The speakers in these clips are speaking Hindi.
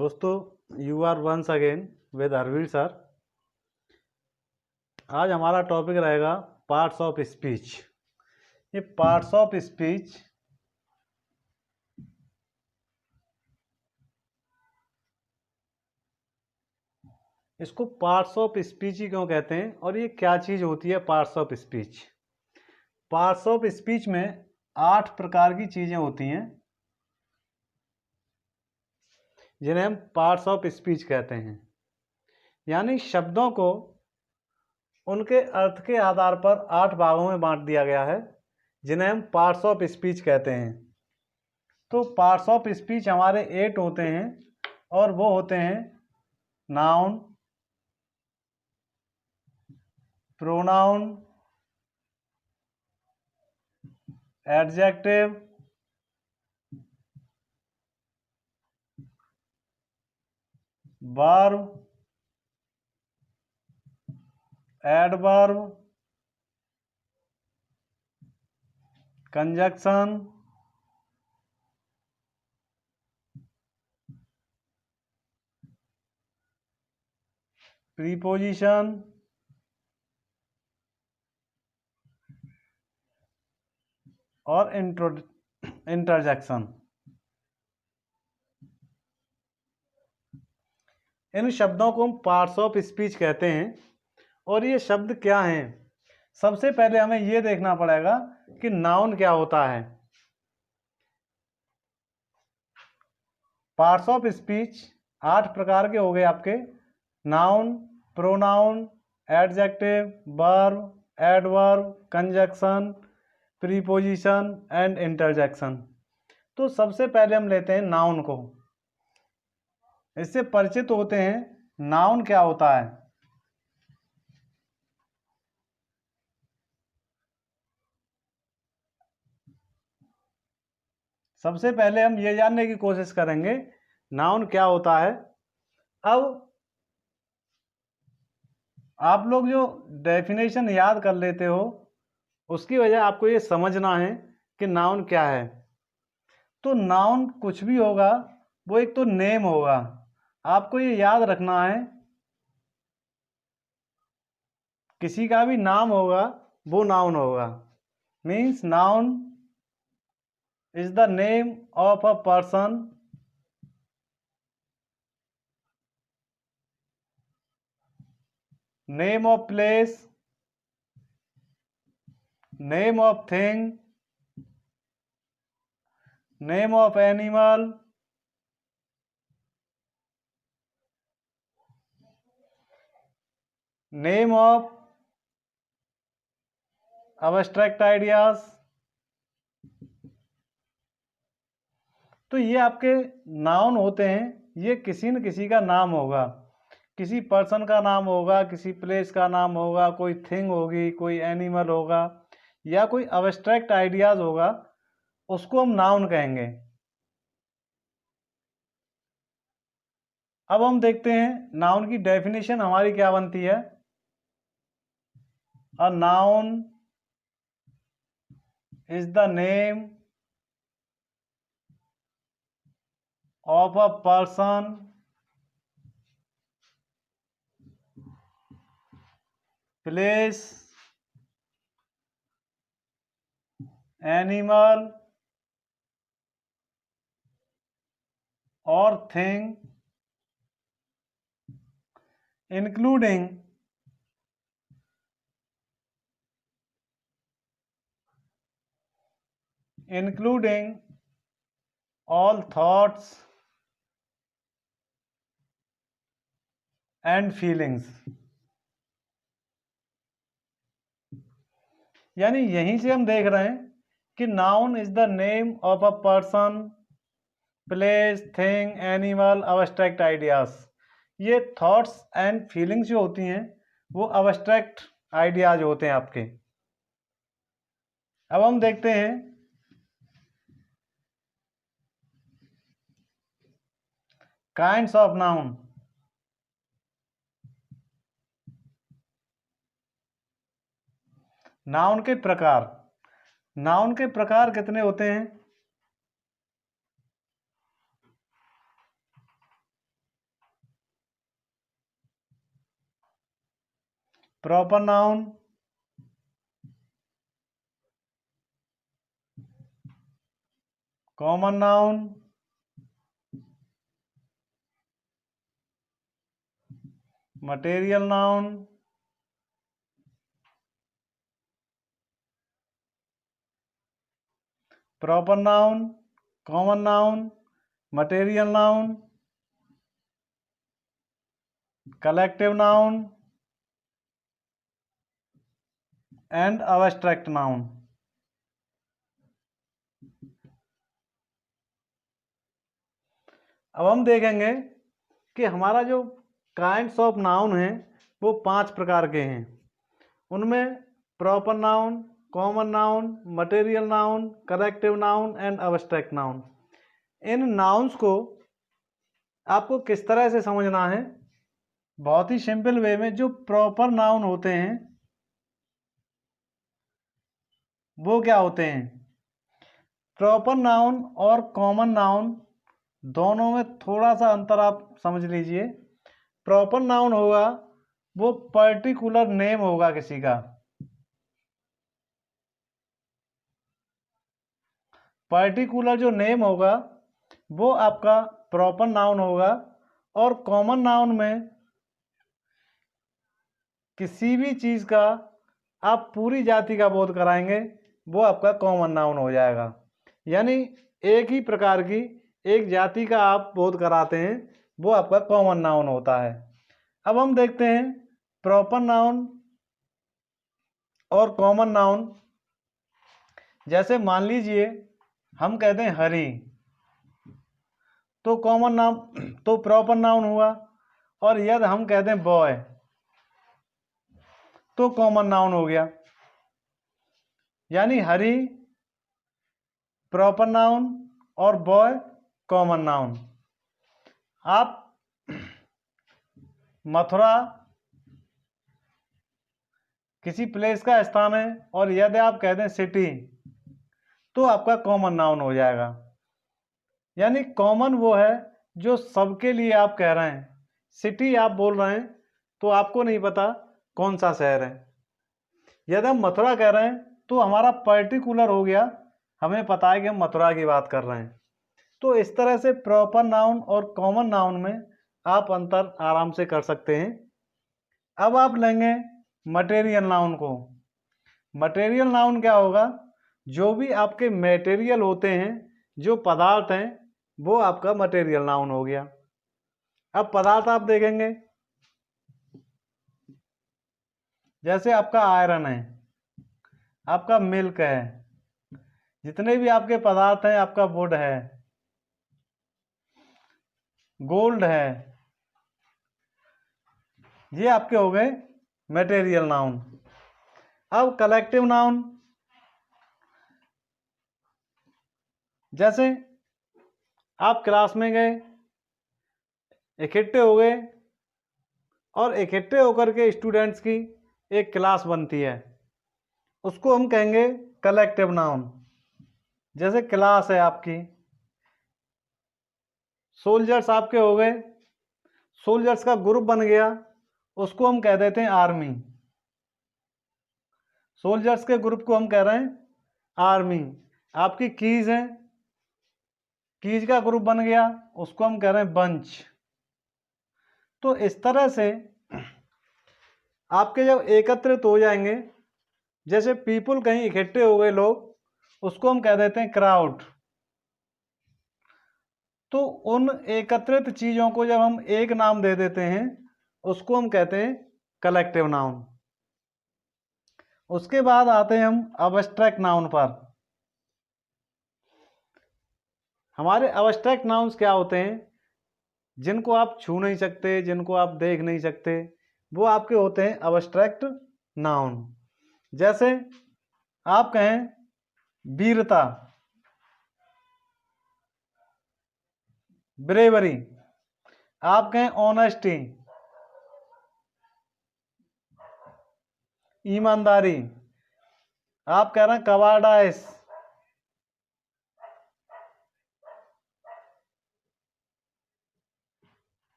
दोस्तों, you are once again with Harveer sir. आज हमारा टॉपिक रहेगा पार्ट्स ऑफ स्पीच। ये पार्ट्स ऑफ स्पीच इसको पार्ट्स ऑफ स्पीच ही क्यों कहते हैं और ये क्या चीज़ होती है parts of speech. Parts of speech में 8 प्रकार की चीज़ें होती हैं जिन्हें हम पार्ट्स ऑफ स्पीच कहते हैं। यानी शब्दों को उनके अर्थ के आधार पर 8 भागों में बांट दिया गया है जिन्हें हम पार्ट्स ऑफ स्पीच कहते हैं। तो पार्ट्स ऑफ स्पीच हमारे 8 होते हैं और वो होते हैं noun, pronoun, adjective, verb, adverb, conjunction, preposition और इंटरजेक्शन। इन शब्दों को हम पार्ट्स ऑफ स्पीच कहते हैं। और ये शब्द क्या हैं? सबसे पहले हमें ये देखना पड़ेगा कि नाउन क्या होता है। पार्ट्स ऑफ स्पीच 8 प्रकार के हो गए आपके: noun, pronoun, adjective, verb, adverb, conjunction, preposition and interjection. तो सबसे पहले हम लेते हैं नाउन को। इससे परिचित होते हैं। नाउन क्या होता है? सबसे पहले हम ये जानने की कोशिश करेंगे नाउन क्या होता है। अब आप लोग जो डेफिनेशन याद कर लेते हो उसकी वजह आपको ये समझना है कि नाउन क्या है। तो नाउन कुछ भी होगा, वो एक तो नेम होगा। आपको ये याद रखना है, किसी का भी नाम होगा वो नाउन होगा। Means noun is the name of a person, name of place, name of thing, name of animal, name of abstract ideas. तो ये आपके नाउन होते हैं। ये किसी न किसी का नाम होगा, किसी पर्सन का नाम होगा, किसी प्लेस का नाम होगा, कोई थिंग होगी, कोई एनिमल होगा या कोई अब्स्ट्रैक्ट आइडियाज होगा, उसको हम नाउन कहेंगे। अब हम देखते हैं नाउन की डेफिनेशन हमारी क्या बनती है। A noun is the name of a person, place, animal और thing, including all thoughts and feelings। यानी यहीं से हम देख रहे हैं कि noun is the name of a person, place, thing, animal, abstract ideas. ये थॉट्स एंड फीलिंग्स जो होती हैं वो अब्स्ट्रैक्ट आइडियाज होते हैं आपके। अब हम देखते हैं काइंड्स ऑफ नाउन। नाउन के प्रकार। नाउन के प्रकार कितने होते हैं? Proper noun, common noun, material noun, proper noun, common noun, material noun, collective noun and abstract noun. अब हम देखेंगे कि हमारा जो काइंड्स ऑफ नाउन है वो 5 प्रकार के हैं। उनमें proper noun, common noun, material noun, collective noun and abstract noun. In nouns को आपको किस तरह से समझना है? बहुत ही सिंपल वे में जो प्रॉपर नाउन होते हैं वो क्या होते हैं? प्रॉपर नाउन और कॉमन नाउन दोनों में थोड़ा सा अंतर आप समझ लीजिए। प्रॉपर नाउन होगा वो पर्टिकुलर नेम होगा किसी का, पर्टिकुलर जो नेम होगा वो आपका प्रॉपर नाउन होगा। और कॉमन नाउन में किसी भी चीज़ का आप पूरी जाति का बोध कराएंगे वो आपका कॉमन नाउन हो जाएगा। यानी एक ही प्रकार की एक जाति का आप बोध कराते हैं वो आपका कॉमन नाउन होता है। अब हम देखते हैं प्रॉपर नाउन और कॉमन नाउन। जैसे मान लीजिए हम कहते हैं हरी, तो कॉमन नाउन तो प्रॉपर नाउन हुआ। और यदि हम कहते हैं बॉय तो कॉमन नाउन हो गया। यानी हरी प्रॉपर नाउन और बॉय कॉमन नाउन। आप मथुरा किसी प्लेस का स्थान है और यदि आप कहते हैं सिटी तो आपका कॉमन नाउन हो जाएगा। यानी कॉमन वो है जो सबके लिए आप कह रहे हैं। सिटी आप बोल रहे हैं तो आपको नहीं पता कौन सा शहर है। यदि हम मथुरा कह रहे हैं तो हमारा पर्टिकुलर हो गया, हमें पता है कि हम मथुरा की बात कर रहे हैं। तो इस तरह से प्रॉपर नाउन और कॉमन नाउन में आप अंतर आराम से कर सकते हैं। अब आप लेंगे मटेरियल नाउन को। मटेरियल नाउन क्या होगा? जो भी आपके मटेरियल होते हैं, जो पदार्थ हैं, वो आपका मटेरियल नाउन हो गया। अब पदार्थ आप देखेंगे, जैसे आपका आयरन है, आपका मिल्क है, जितने भी आपके पदार्थ हैं, आपका वुड है, गोल्ड है, ये आपके हो गए मटेरियल नाउन। अब कलेक्टिव नाउन, जैसे आप क्लास में गए, इकट्ठे हो गए और इकट्ठे होकर के स्टूडेंट्स की एक क्लास बनती है, उसको हम कहेंगे कलेक्टिव नाउन। जैसे क्लास है आपकी, सोल्जर्स आपके हो गए, सोल्जर्स का ग्रुप बन गया, उसको हम कह देते हैं आर्मी। सोल्जर्स के ग्रुप को हम कह रहे हैं आर्मी। आपकी कीज है, कीज का ग्रुप बन गया, उसको हम कह रहे हैं बंच। तो इस तरह से आपके जब एकत्रित हो जाएंगे, जैसे पीपुल कहीं इकट्ठे हो गए लोग, उसको हम कह देते हैं क्राउड। तो उन एकत्रित चीजों को जब हम एक नाम दे देते हैं उसको हम कहते हैं कलेक्टिव नाउन। उसके बाद आते हैं हम अब्स्ट्रैक्ट नाउन पर। हमारे अब्स्ट्रैक्ट नाउन्स क्या होते हैं? जिनको आप छू नहीं सकते, जिनको आप देख नहीं सकते, वो आपके होते हैं अब्स्ट्रैक्ट नाउन। जैसे आप कहें वीरता, ब्रेवरी, आप कहें ऑनेस्टी, ईमानदारी, आप कह रहे हैं कवार्डाइस,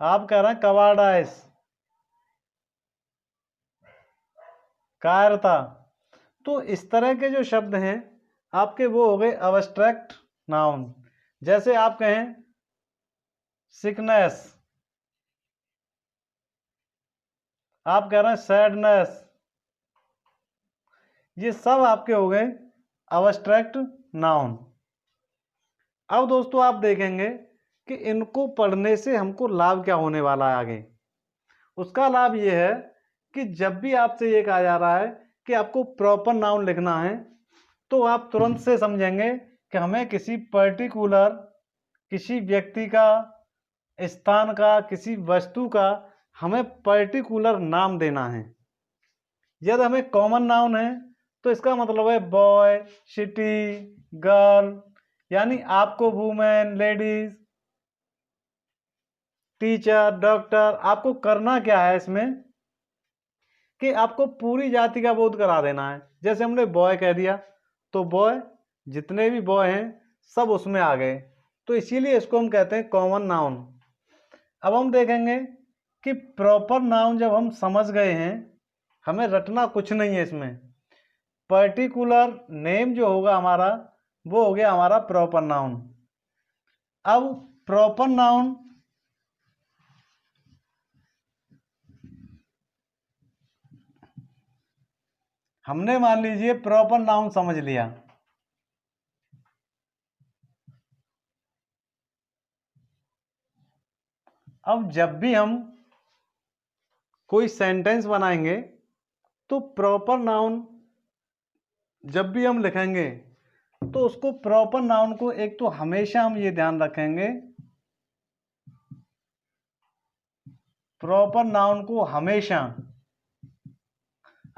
आप कह रहे हैं कवार्डाइस, कायरता। तो इस तरह के जो शब्द हैं आपके वो हो गए अब्स्ट्रैक्ट नाउन। जैसे आप कहें सिकनेस, आप कह रहे हैं सैडनेस, ये सब आपके हो गए अब्स्ट्रैक्ट नाउन। अब दोस्तों आप देखेंगे कि इनको पढ़ने से हमको लाभ क्या होने वाला है आगे। उसका लाभ ये है कि जब भी आपसे ये कहा जा रहा है कि आपको प्रॉपर नाउन लिखना है, तो आप तुरंत से समझेंगे कि हमें किसी पर्टिकुलर, किसी व्यक्ति का, स्थान का, किसी वस्तु का हमें पर्टिकुलर नाम देना है। यदि हमें कॉमन नाउन है तो इसका मतलब है बॉय, सिटी, गर्ल, यानी आपको वुमेन, लेडीज, टीचर, डॉक्टर, आपको करना क्या है इसमें कि आपको पूरी जाति का बोध करा देना है। जैसे हमने बॉय कह दिया तो बॉय, जितने भी बॉय हैं सब उसमें आ गए, तो इसीलिए इसको हम कहते हैं कॉमन नाउन। अब हम देखेंगे कि प्रॉपर नाउन जब हम समझ गए हैं, हमें रटना कुछ नहीं है इसमें। पर्टिकुलर नेम जो होगा हमारा वो हो गया हमारा प्रॉपर नाउन। अब प्रॉपर नाउन हमने मान लीजिए प्रॉपर नाउन समझ लिया। अब जब भी हम कोई सेंटेंस बनाएंगे तो प्रॉपर नाउन जब भी हम लिखेंगे तो उसको प्रॉपर नाउन को एक तो हमेशा हम ये ध्यान रखेंगे, प्रॉपर नाउन को हमेशा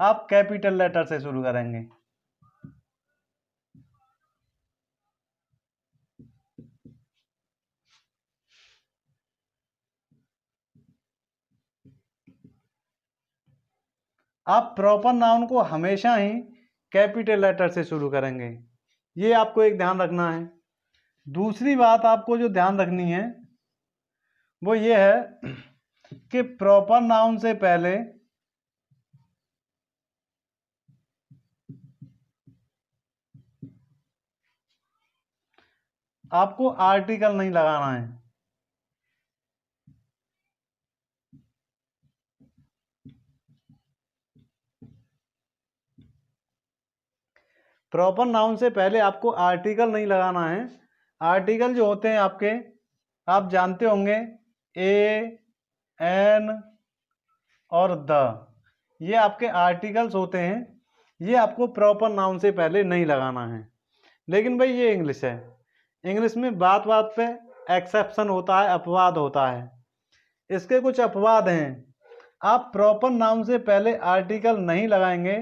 आप कैपिटल लेटर से शुरू करेंगे। आप प्रॉपर नाउन को हमेशा ही कैपिटल लेटर से शुरू करेंगे, ये आपको एक ध्यान रखना है। दूसरी बात आपको जो ध्यान रखनी है वो ये है कि प्रॉपर नाउन से पहले आपको आर्टिकल नहीं लगाना है। प्रॉपर नाउन से पहले आपको आर्टिकल नहीं लगाना है। आर्टिकल जो होते हैं आपके, आप जानते होंगे, ए, एन और द, ये आपके आर्टिकल्स होते हैं। ये आपको प्रॉपर नाउन से पहले नहीं लगाना है। लेकिन भाई ये इंग्लिश है, इंग्लिश में बात बात पे एक्सेप्शन होता है, अपवाद होता है। इसके कुछ अपवाद हैं। आप प्रॉपर नाउन से पहले आर्टिकल नहीं लगाएंगे,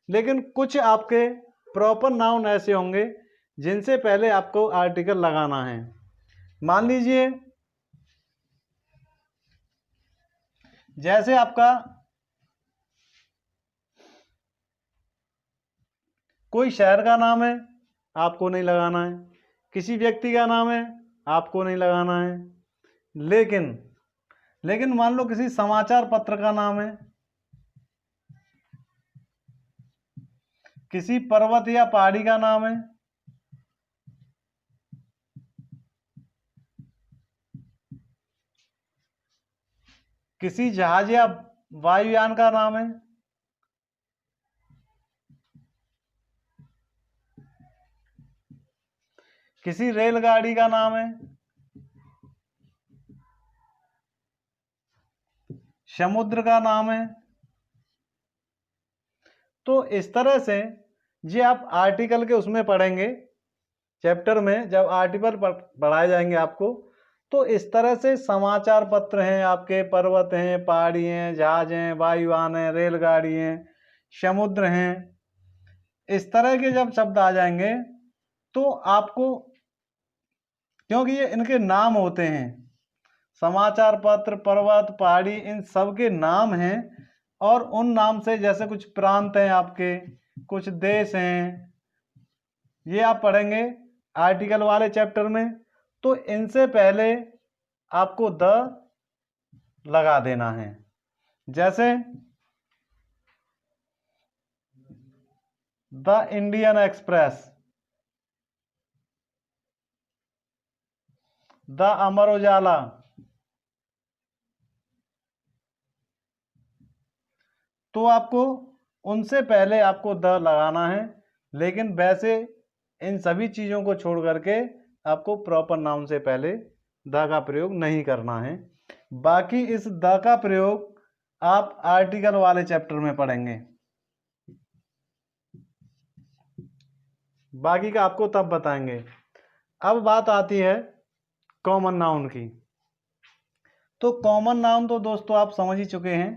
लेकिन कुछ आपके प्रॉपर नाउन ऐसे होंगे जिनसे पहले आपको आर्टिकल लगाना है। मान लीजिए जैसे आपका कोई शहर का नाम है, आपको नहीं लगाना है। किसी व्यक्ति का नाम है, आपको नहीं लगाना है। लेकिन मान लो किसी समाचार पत्र का नाम है, किसी पर्वत या पहाड़ी का नाम है, किसी जहाज या वायुयान का नाम है, किसी रेलगाड़ी का नाम है, समुद्र का नाम है। तो इस तरह से ये आप आर्टिकल के उसमें पढ़ेंगे, चैप्टर में जब आर्टिकल पढ़ाए जाएंगे आपको, तो इस तरह से समाचार पत्र हैं आपके, पर्वत हैं, पहाड़ी हैं, जहाज हैं, वायुयान हैं, रेलगाड़ी हैं, समुद्र हैं, इस तरह के जब शब्द आ जाएंगे तो आपको, क्योंकि ये इनके नाम होते हैं, समाचार पत्र, पर्वत, पहाड़ी, इन सब के नाम हैं। और उन नाम से जैसे कुछ प्रांत हैं आपके, कुछ देश हैं, ये आप पढ़ेंगे आर्टिकल वाले चैप्टर में। तो इनसे पहले आपको द लगा देना है। जैसे the Indian express, the Amar Ujala, तो आपको उनसे पहले आपको द लगाना है, लेकिन वैसे इन सभी चीज़ों को छोड़ करके आपको प्रॉपर नाउन से पहले द का प्रयोग नहीं करना है। बाकी इस द का प्रयोग आप आर्टिकल वाले चैप्टर में पढ़ेंगे, बाकी का आपको तब बताएंगे। अब बात आती है कॉमन नाउन की। तो कॉमन नाउन तो दोस्तों आप समझ ही चुके हैं।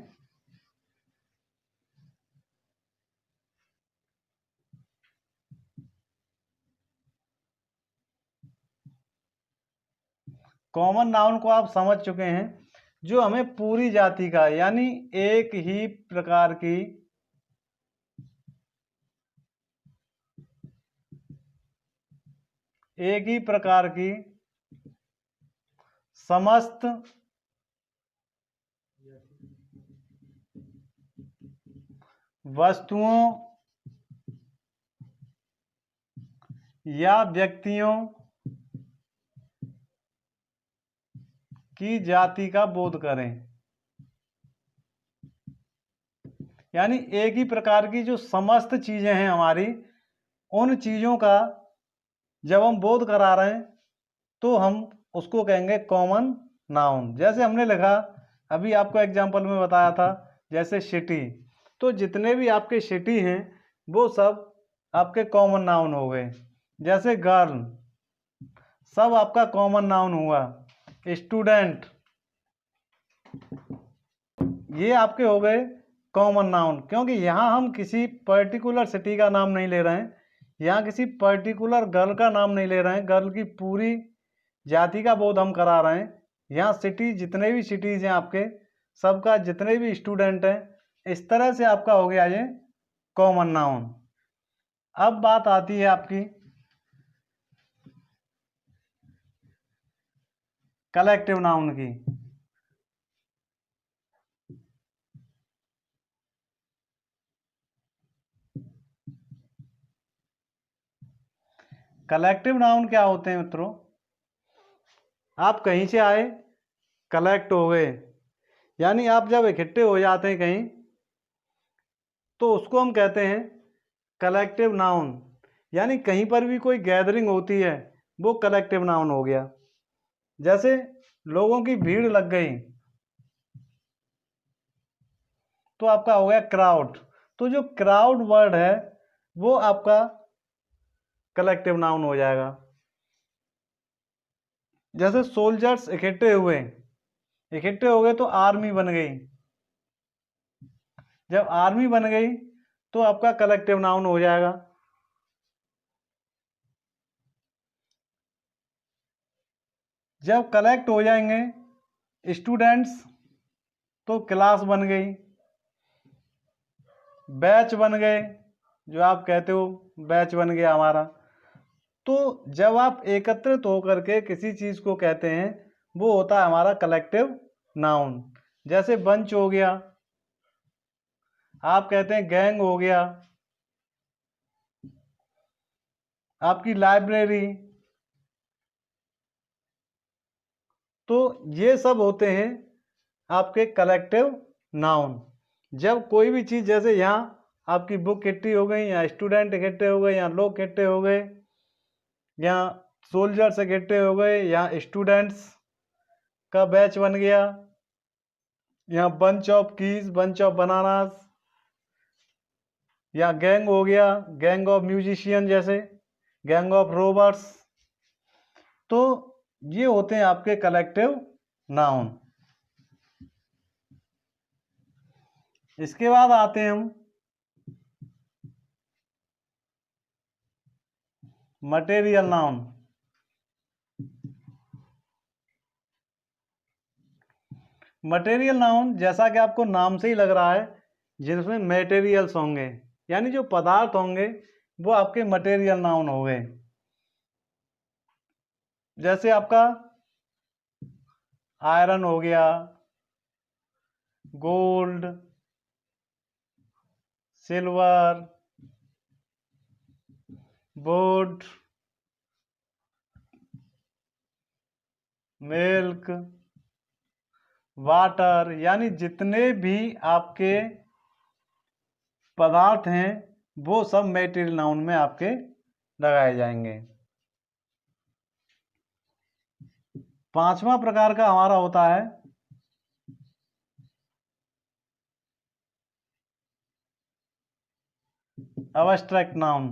कॉमन नाउन को आप समझ चुके हैं, जो हमें पूरी जाति का यानी एक ही प्रकार की समस्त वस्तुओं या व्यक्तियों की जाति का बोध करें। यानी एक ही प्रकार की जो समस्त चीजें हैं हमारी, उन चीजों का जब हम बोध करा रहे हैं तो हम उसको कहेंगे कॉमन नाउन। जैसे हमने लिखा, अभी आपको एग्जांपल में बताया था, जैसे सिटी, तो जितने भी आपके सिटी हैं वो सब आपके कॉमन नाउन हो गए। जैसे गर्ल, सब आपका कॉमन नाउन हुआ। स्टूडेंट, ये आपके हो गए कॉमन नाउन, क्योंकि यहाँ हम किसी पर्टिकुलर सिटी का नाम नहीं ले रहे हैं, यहाँ किसी पर्टिकुलर गर्ल का नाम नहीं ले रहे हैं, गर्ल की पूरी जाति का बोध हम करा रहे हैं। यहाँ सिटी, जितने भी सिटीज़ हैं आपके, सबका जितने भी स्टूडेंट हैं, इस तरह से आपका हो गया ये कॉमन नाउन। अब बात आती है आपकी कलेक्टिव नाउन की। कलेक्टिव नाउन क्या होते हैं मित्रों? आप कहीं से आए, कलेक्ट हो गए, यानी आप जब इकट्ठे हो जाते हैं कहीं, तो उसको हम कहते हैं कलेक्टिव नाउन। यानी कहीं पर भी कोई गैदरिंग होती है, वो कलेक्टिव नाउन हो गया। जैसे लोगों की भीड़ लग गई, तो आपका हो गया क्राउड। तो जो क्राउड वर्ड है वो आपका कलेक्टिव नाउन हो जाएगा। जैसे सोल्जर्स इकट्ठे हुए, इकट्ठे हो गए तो आर्मी बन गई। जब आर्मी बन गई तो आपका कलेक्टिव नाउन हो जाएगा। जब कलेक्ट हो जाएंगे स्टूडेंट्स तो क्लास बन गई। बैच बन गए, जो आप कहते हो बैच बन गया हमारा। तो जब आप एकत्रित होकर के किसी चीज को कहते हैं, वो होता है हमारा कलेक्टिव नाउन। जैसे बंच हो गया, आप कहते हैं गैंग हो गया, आपकी लाइब्रेरी, तो ये सब होते हैं आपके कलेक्टिव नाउन। जब कोई भी चीज़, जैसे यहाँ आपकी बुक इकट्ठी हो गई, यहाँ स्टूडेंट इकट्ठे हो गए, यहाँ लोग इकट्ठे हो गए, यहाँ सोल्जर्स इकट्ठे हो गए, यहाँ स्टूडेंट्स का बैच बन गया, यहाँ bunch of keys, bunch of bananas, यहाँ गैंग हो गया, गैंग ऑफ म्यूजिशियन, जैसे गैंग ऑफ रोबर्स। तो ये होते हैं आपके कलेक्टिव नाउन। इसके बाद आते हैं हम मटेरियल नाउन। मटेरियल नाउन, जैसा कि आपको नाम से ही लग रहा है, जिसमें मटेरियल्स होंगे, यानी जो पदार्थ होंगे वो आपके मटेरियल नाउन हो गए। जैसे आपका आयरन हो गया, gold, silver, would, milk, water, यानी जितने भी आपके पदार्थ हैं वो सब मैटेरियल नाउन में आपके लगाए जाएंगे। पांचवा प्रकार का हमारा होता है अब्स्ट्रैक्ट नाउन।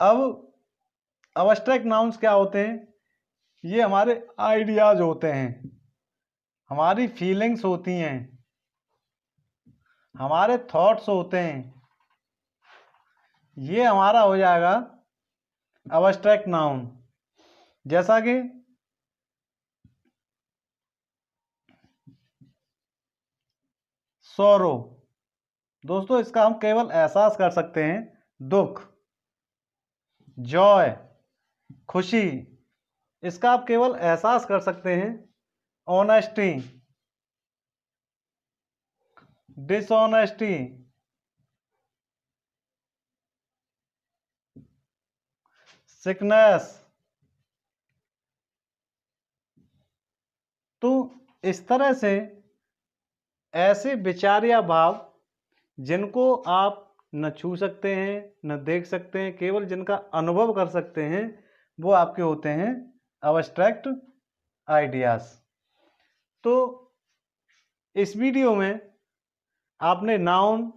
अब अब्स्ट्रैक्ट नाउन्स क्या होते हैं? ये हमारे आइडियाज होते हैं, हमारी फीलिंग्स होती हैं, हमारे थॉट्स होते हैं। ये हमारा हो जाएगा अब्स्ट्रैक्ट नाउन। जैसा कि सॉरो, दोस्तों इसका हम केवल एहसास कर सकते हैं। दुख, जॉय, खुशी, इसका आप केवल एहसास कर सकते हैं। Honesty, dishonesty, sickness. तो इस तरह से ऐसे विचार या भाव जिनको आप न छू सकते हैं न देख सकते हैं, केवल जिनका अनुभव कर सकते हैं, वो आपके होते हैं अब्स्ट्रैक्ट आइडियाज। तो इस वीडियो में आपने नाउन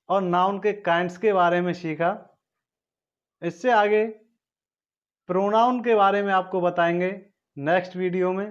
और नाउन के काइंड्स के बारे में सीखा। इससे आगे प्रोनाउन के बारे में आपको बताएंगे नेक्स्ट वीडियो में।